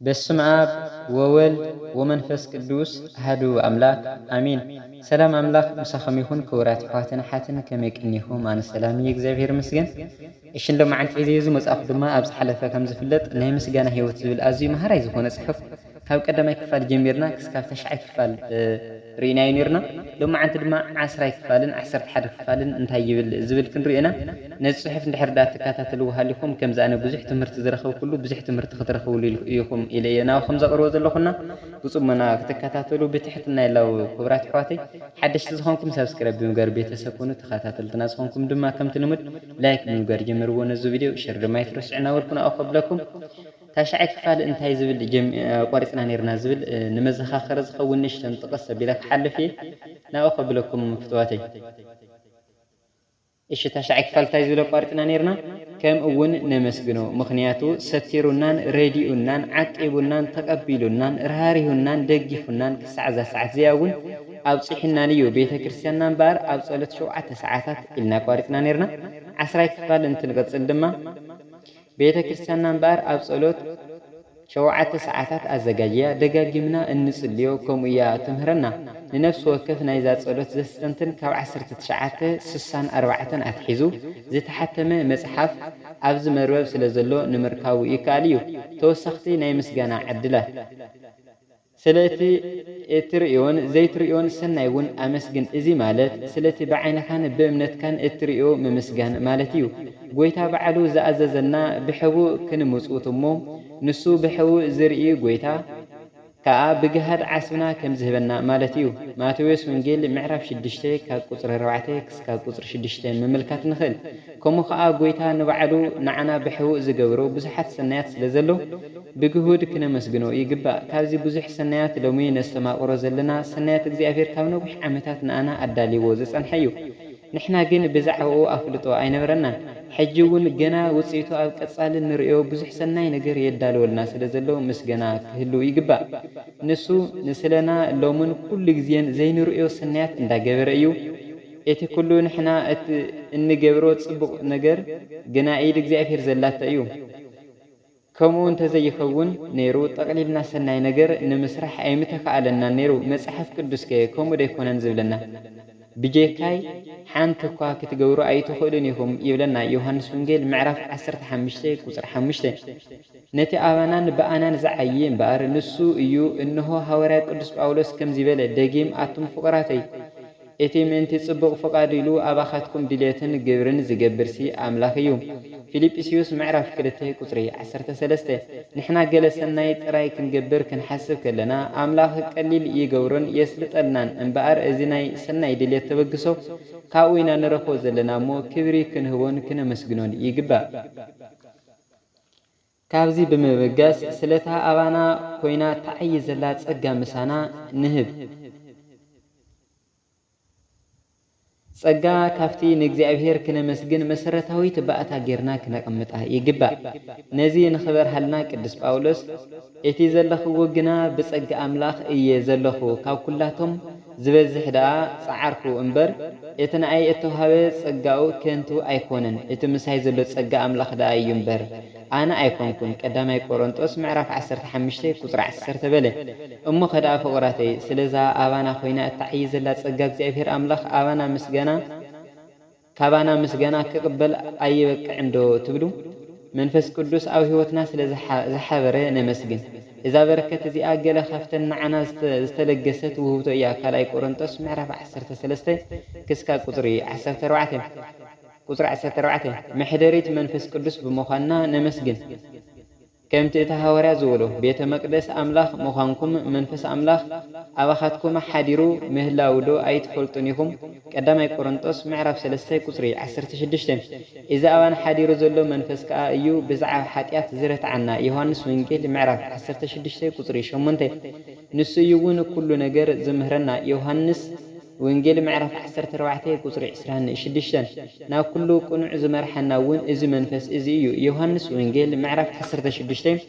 በስመ አብ ወወልድ ወመንፈስ ቅዱስ አሐዱ አምላክ አሜን። ሰላም አምላክ ምሳኸም ይሁን ክቡራት ሕዋትን ሓትን ከመይ ቅኒኹም ኣነ ሰላም እግዚአብሔር ይመስገን። እሺ እንደማዓንቲ እዚ መጽሓፍ ድማ ኣብ ዝሓለፈ ከም ዝፍለጥ ናይ ምስጋና ህይወት ዝብል ኣዝዩ ማህራይ ዝኾነ ጽሑፍ ካብ ቀዳማይ ክፋል ጀሚርና ክሳብ 9 ክፋል ርኢናዮ ነርና። ሎማዓንቲ ድማ 10 ክፋልን 11 ክፋልን እንታይ ይብል ዝብል ክንሪእና ነዚ ጽሑፍ እንድሕር ዳ ተከታተልዎ ሃሊኩም ከምዚ ኣነ ብዙሕ ትምህርቲ ዝረኸብ ኩሉ ብዙሕ ትምህርቲ ክትረኽብሉ ኢኹም ኢለየና ከም ዘቕርቦ ዘለኹና ብጽሞና ክትከታተሉ ብትሕትና ኢላው ክቡራት ሕዋተይ ሓደሽቲ ዝኾንኩም ሰብስክራይብ ብምግባር ቤተሰብ ኮኑ ተኸታተልትና ዝኾንኩም ድማ ከምቲ ልሙድ ላይክ ብምግባር ጀምርዎ ነዚ ቪድዮ ሸር ድማ ይትረስዑና ወልኩና ኣኸብለኩም ታሽዓይ ክፋል እንታይ ዝብል ቆሪፅና ነርና ዝብል ንመዘኻኸረ ዝኸውን ንሽተን ጥቕስ ኣቢለ ክሓልፍ እየ ናብኡ ከብለኩም ፍትዋተይ። እሺ ታሽዓይ ክፋል እንታይ ዝብል ቆሪፅና ነርና ከም እውን ነመስግኖ ምክንያቱ ሰቲሩናን ረዲኡናን ዓቂቡናን ተቀቢሉናን ርሃሪሁናን ደጊፉናን ክሳዕ ዛ ሰዓት እዚኣ እውን ኣብፅሒናን እዩ ቤተ ክርስቲያንና እምበር ኣብ ጸሎት 7 ሰዓታት ኢልና ቆሪፅና ነርና። 10 ክፋል እንትንቀጽል ድማ ቤተ ክርስቲያንና እምበር ኣብ ጸሎት 7 ሰዓታት ኣዘጋጅያ ደጋጊምና እንጽልዮ ከምኡያ ትምህረና ንነፍሲ ወከፍ ናይዛ ጸሎት ዘስተንትን ካብ 1964 ኣትሒዙ ዝተሓተመ መጽሓፍ ኣብዚ መርበብ ስለ ዘሎ ንምርካቡ ይከኣል እዩ። ተወሳኽቲ ናይ ምስጋና ዕድላት ስለቲ እትርእዮን ዘይትርእዮን ሰናይ እውን ኣመስግን። እዚ ማለት ስለቲ ብዓይንኻን ብእምነትካን እትርእዮ ምምስጋን ማለት እዩ። ጎይታ በዓሉ ዝኣዘዘና ብሕቡእ ክንምጽውት እሞ ንሱ ብሕቡእ ዝርኢ ጎይታ ከዓ ብግሃድ ዓስብና ከም ዝህበና ማለት እዩ። ማቴዎስ ወንጌል ምዕራፍ 6 ካብ ቁጽሪ 4 ክሳብ ቁጽሪ 6 ምምልካት ንኽእል። ከምኡ ከዓ ጎይታ ንባዕሉ ንዓና ብሕቡእ ዝገብሮ ብዙሓት ሰናያት ስለ ዘሎ ብግሁድ ክነመስግኖ ይግባእ። ካብዚ ብዙሕ ሰናያት ሎሚ ነስተማቕሮ ዘለና ሰናያት እግዚኣብሔር ካብ ነዊሕ ዓመታት ንኣና ኣዳሊዎ ዝጸንሐ እዩ። ንሕና ግን ብዛዕባኡ ኣፍልጦ ኣይነበረናን። ሕጂ እውን ገና ውፅኢቱ ኣብ ቀጻሊ ንሪኦ ብዙሕ ሰናይ ነገር የዳልወልና ስለ ዘሎ ምስገና ክህሉ ይግባእ። ንሱ ንስለና ሎምን ኩሉ ግዜን ዘይንሪኦ ሰናያት እንዳገበረ እዩ። እቲ ኩሉ ንሕና እንገብሮ ጽቡቕ ነገር ግና ኢድ እግዚኣብሔር ዘላተ እዩ። ከምኡ እንተዘይኸውን ነይሩ ጠቕሊልና ሰናይ ነገር ንምስራሕ ኣይምተከኣለና ነይሩ። መጽሓፍ ቅዱስ ከ ከምኡ ደይኮነን ዝብለና ብጀካይ ሓንቲ እኳ ክትገብሩ ኣይትኽእሉን ኢኹም ይብለና ዮሃንስ ወንጌል ምዕራፍ 15 ቁጽሪ 5። ነቲ ኣባናን ብኣናን ዝዓይ እምበር ንሱ እዩ። እንሆ ሃዋርያ ቅዱስ ጳውሎስ ከም ዝበለ ደጊም ኣቱም ፍቑራተይ እቲ ምእንቲ ጽቡቕ ፈቃድ ኢሉ ኣባኻትኩም ድልየትን ግብርን ዝገብርሲ ኣምላኽ እዩ። ፊልጵስዩስ ምዕራፍ 2 ቁጽሪ 13። ንሕና ገለ ሰናይ ጥራይ ክንገብር ክንሓስብ ከለና ኣምላኽ ቀሊል ይገብሮን የስልጠልናን እምበኣር እዚ ናይ ሰናይ ድልየት ተበግሶ ካብኡ ኢና ንረኽቦ ዘለና እሞ ክብሪ ክንህቦን ክነመስግኖን ይግባእ። ካብዚ ብምብጋስ ስለታ ኣባና ኮይና ተዓይ ዘላ ጸጋ ምሳና ንህብ። ጸጋ ካብቲ ንእግዚአብሔር ክነመስግን መሰረታዊት ባእታ ጌርና ክነቐምጣ ይግባእ። ነዚ ንኽበርሃልና ቅዱስ ጳውሎስ እቲ ዘለኽዎ ግና ብጸጋ ኣምላኽ እየ ዘለኹ ካብ ኩላቶም ዝበዝሕ ደኣ ጸዓርኩ እምበር እቲ ንኣይ እተውሃበ ጸጋኡ ከንቱ ኣይኮነን። እቲ ምሳይ ዘሎ ጸጋ ኣምላኽ ደኣ እዩ እምበር ኣነ ኣይኮንኩን። ቀዳማይ ቆሮንጦስ ምዕራፍ 15 ቁጽሪ 10 በለ። እሞ ኸደኣ ፍቑራተይ ስለዛ ኣባና ኮይና እተዓይ ዘላ ጸጋ እግዚኣብሔር ኣምላኽ ኣባና ምስጋና ካባና ምስጋና ክቕበል ኣይበቅዕን ዶ ትብሉ? መንፈስ ቅዱስ ኣብ ህይወትና ስለ ዝሓበረ ነመስግን። እዛ በረከት እዚኣ ገለ ካፍተን ንዓና ዝተለገሰት ውህብቶ እያ። ካልኣይ ቆሮንጦስ ምዕራፍ 13 ክሳብ ቁጽሪ 14 ቁጽሪ 14 ምሕደሪት መንፈስ ቅዱስ ብምዃንና ነመስግን። ከምቲ እቲ ሃዋርያ ዝበሎ ቤተ መቅደስ ኣምላኽ ምዃንኩም መንፈስ ኣምላኽ ኣባኻትኩም ሓዲሩ ምህላው ዶ ኣይትፈልጡን ኢኹም? ቀዳማይ ቆሮንጦስ ምዕራፍ 3 ቁጽሪ 16። እዚ ኣባን ሓዲሩ ዘሎ መንፈስ ከዓ እዩ ብዛዕባ ሓጢኣት ዝረትዓና ዮሃንስ ወንጌል ምዕራፍ 16 ቁጽሪ 8። ንሱ እዩ እውን ኩሉ ነገር ዝምህረና ዮሃንስ ወንጌል ምዕራፍ 14 ቁጽሪ 26። ናብ ኩሉ ቁኑዕ ዝመርሐና እውን እዚ መንፈስ እዚ እዩ ዮሃንስ ወንጌል ምዕራፍ 16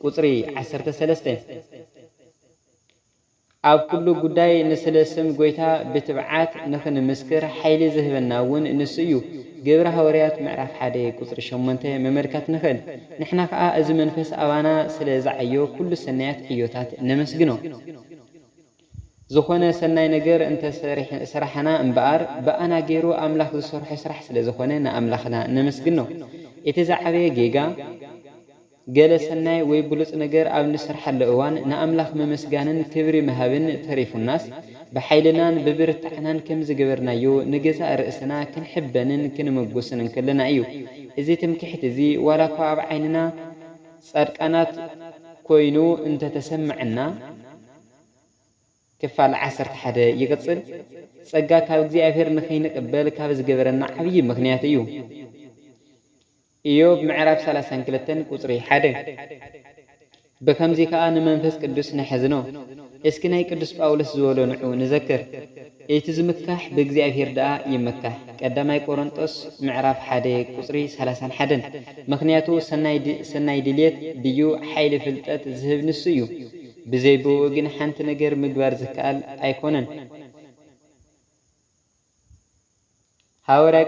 ቁጽሪ 13። ኣብ ኩሉ ጉዳይ ንስለስም ጎይታ ብትብዓት ንኽንምስክር ሓይሊ ዝህበናውን ንሱ እዩ። ግብረ ሐዋርያት ምዕራፍ 1 ቁጽሪ 8 መመልከት ንኽእል። ንሕና ከዓ እዚ መንፈስ ኣባና ስለ ዝዓዮ ኩሉ ሰናያት ዕዮታት ነመስግኖ። ዝኾነ ሰናይ ነገር እንተ ስራሕና እምበኣር በኣና ገይሩ ኣምላኽ ዝሰርሖ ስራሕ ስለ ዝኾነ ንኣምላኽና ነመስግኖ። እቲ ዝዓበየ ጌጋ ገለ ሰናይ ወይ ብሉፅ ነገር ኣብ ንስርሐሉ እዋን ንኣምላኽ መመስጋንን ክብሪ መሃብን ተሪፉናስ ብሓይልናን ብብርታዕናን ከም ዝገበርናዮ ንገዛእ ርእስና ክንሕበንን ክንምጉስን እንከለና እዩ። እዚ ትምክሕቲ እዚ ዋላ እኳ ኣብ ዓይንና ጻድቃናት ኮይኑ እንተተሰምዐና ክፋል 11 ይቕጽል። ጸጋ ካብ እግዚአብሔር ንኸይንቅበል ካብ ዝገበረና ዓብዪ ምክንያት እዩ። ኢዮብ ምዕራፍ 32 ቁጽሪ 1 በከምዚ ከዓ ንመንፈስ ቅዱስ ንሕዝኖ። እስኪ ናይ ቅዱስ ጳውሎስ ዝበሎ ንዑ ንዘክር። እቲ ዝምካሕ ብእግዚአብሔር ደኣ ይመካሕ። ቀዳማይ ቆሮንጦስ ምዕራፍ 1 ቁጽሪ 31 ምክንያቱ ሰናይ ድልየት ድዩ ሓይሊ ፍልጠት ዝህብ ንሱ እዩ። ብዘይብኡ ግን ሓንቲ ነገር ምግባር ዝከኣል ኣይኮነን። ሐዋርያ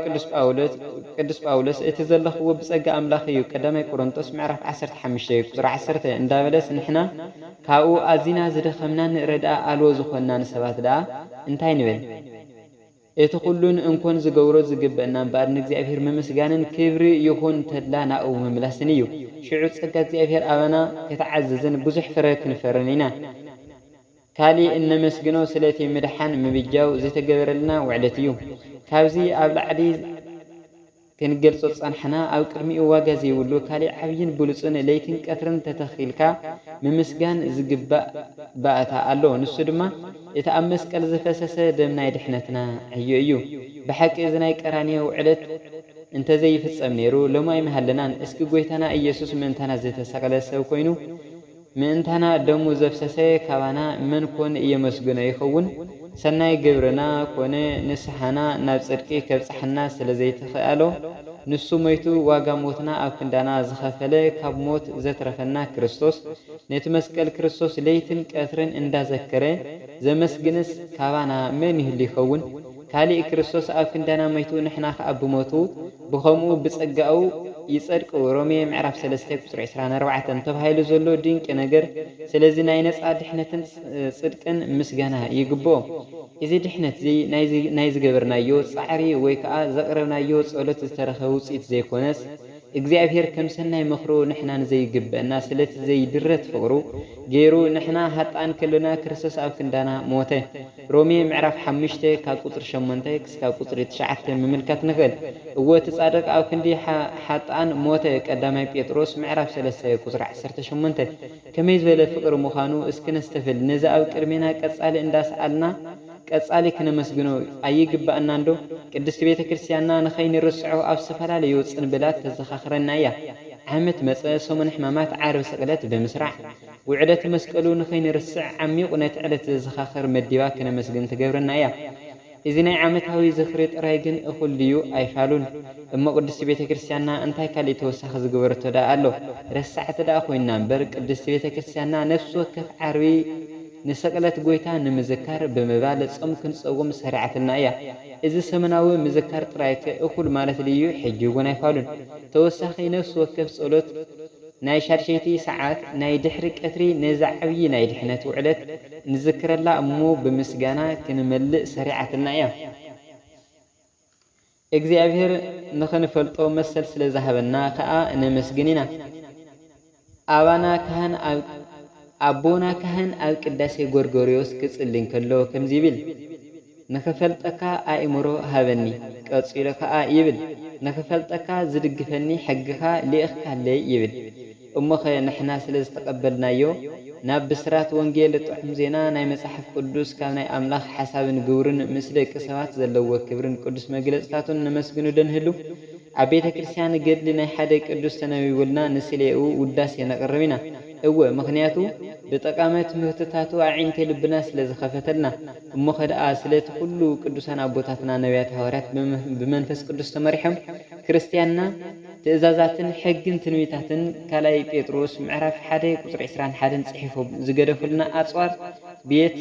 ቅዱስ ጳውሎስ እቲ ዘለኽዎ ብጸጋ ኣምላኽ እዩ። ቀዳማይ ቆሮንጦስ ምዕራፍ 15 ቁጽሪ 10 እንዳበለስ ንሕና ካብኡ ኣዚና ዝደኸምና ንረድኣ ኣልዎ ዝኾናን ሰባት ደኣ እንታይ ንብል? እቲ ኩሉን እንኮን ዝገብሮ ዝግበአና እምበር ንእግዚአብሔር መመስጋንን ክብሪ ይኹን ተድላ ናብኡ መምላስን እዩ። ሽዑ ጸጋ እግዚአብሔር ኣባና ከተዓዘዝን ብዙሕ ፍረ ክንፈርን ኢና። ካሊእ እነመስግኖ ስለቲ ምድሓን ምብጃው ዝተገበረልና ውዕለት እዩ። ካብዚ ኣብ ላዕሊ ክንገልጾ ጸንሕና ኣብ ቅድሚኡ ዋጋ ዘይብሉ ካሊእ ዓብይን ብሉፅን ለይትን ቀትርን ተተኺልካ ምምስጋን ዝግባእ ባእታ ኣሎ። ንሱ ድማ እቲ ኣብ መስቀል ዝፈሰሰ ደም ናይ ድሕነትና ዕዮ እዩ። ብሓቂ እዚ ናይ ቀራንዮ ውዕለት እንተዘይፍጸም ነይሩ ሎማይ መሃለናን። እስኪ ጎይታና ኢየሱስ ምእንታና ዝተሰቕለ ሰብ ኮይኑ ምእንታና ደሙ ዘፍሰሰ ካባና መን ኮነ እየመስግኖ ይኸውን? ሰናይ ግብርና ኮነ ንስሓና ናብ ጽድቂ ከብጽሐና ስለ ዘይትኽኣሎ ንሱ ሞይቱ ዋጋ ሞትና ኣብ ክንዳና ዝኸፈለ ካብ ሞት ዘትረፈና ክርስቶስ ነቲ መስቀል ክርስቶስ ለይትን ቀትርን እንዳዘከረ ዘመስግንስ ካባና መን ይህሉ ይኸውን? ካሊእ ክርስቶስ ኣብ ክንዳና ሞይቱ ንሕና ከዓ ብሞቱ ብኸምኡ ብጸጋኡ ይጸድቅ። ሮሜ ምዕራፍ 3 ቁጽሪ 24 ተባሂሉ ዘሎ ድንቂ ነገር። ስለዚ ናይ ነጻ ድሕነትን ጽድቅን ምስጋና ይግብኦ። እዚ ድሕነት እዚ ናይ ዝገበርናዮ ጻዕሪ ወይ ከዓ ዘቕረብናዮ ጸሎት ዝተረኸበ ውፅኢት ዘይኮነስ እግዚአብሔር ከም ሰናይ ምኽሩ ንሕናን ዘይግበአና ስለቲ ዘይድረት ፍቕሩ ገይሩ ንሕና ሃጣን ከለና ክርስቶስ ኣብ ክንዳና ሞተ። ሮሜ ምዕራፍ 5 ካብ ቁጽሪ 8 ክሳብ ቁጽሪ 9 ምምልከት ንኽእል። እወ እቲ ጻድቕ ኣብ ክንዲ ሃጣን ሞተ። ቀዳማይ ጴጥሮስ ምዕራፍ 3 ቁጽሪ 18 ከመይ ዝበለ ፍቕሪ ምዃኑ እስኪ ነስተፍል። ነዚ ኣብ ቅድሜና ቀጻሊ እንዳሰኣልና ቀጻሊ ክነመስግኖ ኣይግባእና እንዶ? ቅድስቲ ቤተ ክርስቲያንና ንኸይንርስዖ ኣብ ዝተፈላለዩ ጽንብላት ተዘኻኽረና እያ። ዓመት መፀ ሰሙን ሕማማት ዓርብ ስቕለት ብምስራዕ ውዕለት መስቀሉ ንኸይንርስዕ ዓሚቑ ነቲ ዕለት ዘዘኻኽር መዲባ ክነመስግን ትገብረና እያ። እዚ ናይ ዓመታዊ ዝኽሪ ጥራይ ግን እኹል ድዩ ኣይፋሉን። እሞ ቅድስቲ ቤተ ክርስቲያንና እንታይ ካልእ ተወሳኺ ዝገበረቶ ዳ ኣሎ? ረሳዕቲ ዳ ኮይንና እምበር ቅድስቲ ቤተ ክርስቲያንና ነፍሲ ወከፍ ዓርቢ ንሰቕለት ጎይታ ንምዝካር ብምባል ጾም ክንጸውም ሰሪዓትና እያ። እዚ ሰሙናዊ ምዝካር ጥራይከ እኹል ማለት ድዩ? ሕጂ እውን ኣይፋሉን። ተወሳኺ ነፍሲ ወከፍ ጸሎት ናይ 6 ሰዓት ናይ ድሕሪ ቀትሪ ነዛ ዓብዪ ናይ ድሕነት ውዕለት ንዝክረላ እሞ ብምስጋና ክንመልእ ሰሪዓትና እያ። እግዚአብሔር ንኽንፈልጦ መሰል ስለ ዝሃበና ከዓ ነመስግን ኢና። ኣቦና ካህን ኣብ ቅዳሴ ጎርጎርዮስ ክጽልይ ከሎ ከምዚ ይብል፣ ንኽፈልጠካ ኣእምሮ ሃበኒ። ቀጺሉ ከዓ ይብል፣ ንኽፈልጠካ ዝድግፈኒ ሕግኻ ልኢኽካለይ ይብል። እሞኸ ንሕና ስለ ዝተቐበልናዮ ናብ ብስራት ወንጌል ጥዑም ዜና ናይ መጽሓፍ ቅዱስ ካብ ናይ ኣምላኽ ሓሳብን ግብርን ምስ ደቂ ሰባት ዘለዎ ክብርን ቅዱስ መግለጽታቱን ነመስግኑ ደንህሉ። ኣብ ቤተ ክርስቲያን ገድሊ ናይ ሓደ ቅዱስ ተነቢቡልና ንስሌኡ ውዳሴ ነቕርብ ኢና። እወ ምክንያቱ ብጠቃሚ ትምህርትታቱ ኣዒንተ ልብና ስለ ዝኸፈተልና። እሞ ኸደኣ ስለቲ ኩሉ ቅዱሳን ኣቦታትና ነቢያት ሐዋርያት ብመንፈስ ቅዱስ ተመሪሖም ክርስቲያንና ትእዛዛትን ሕግን ትንቢታትን ካላይ ጴጥሮስ ምዕራፍ 1 ቁጥሪ 21 ጽሒፎም ዝገደፉልና ኣጽዋር ቤት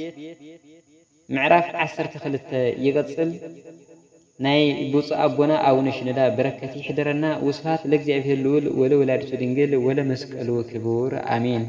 ምዕራፍ 12 ይቀጽል ናይ ብፁዕ አቦና አቡነ ሽኖዳ በረከት ይሕደረና። ወስብሐት ለእግዚአብሔር ልዑል ወለወላዲቱ ድንግል ወለመስቀሉ ክቡር አሜን።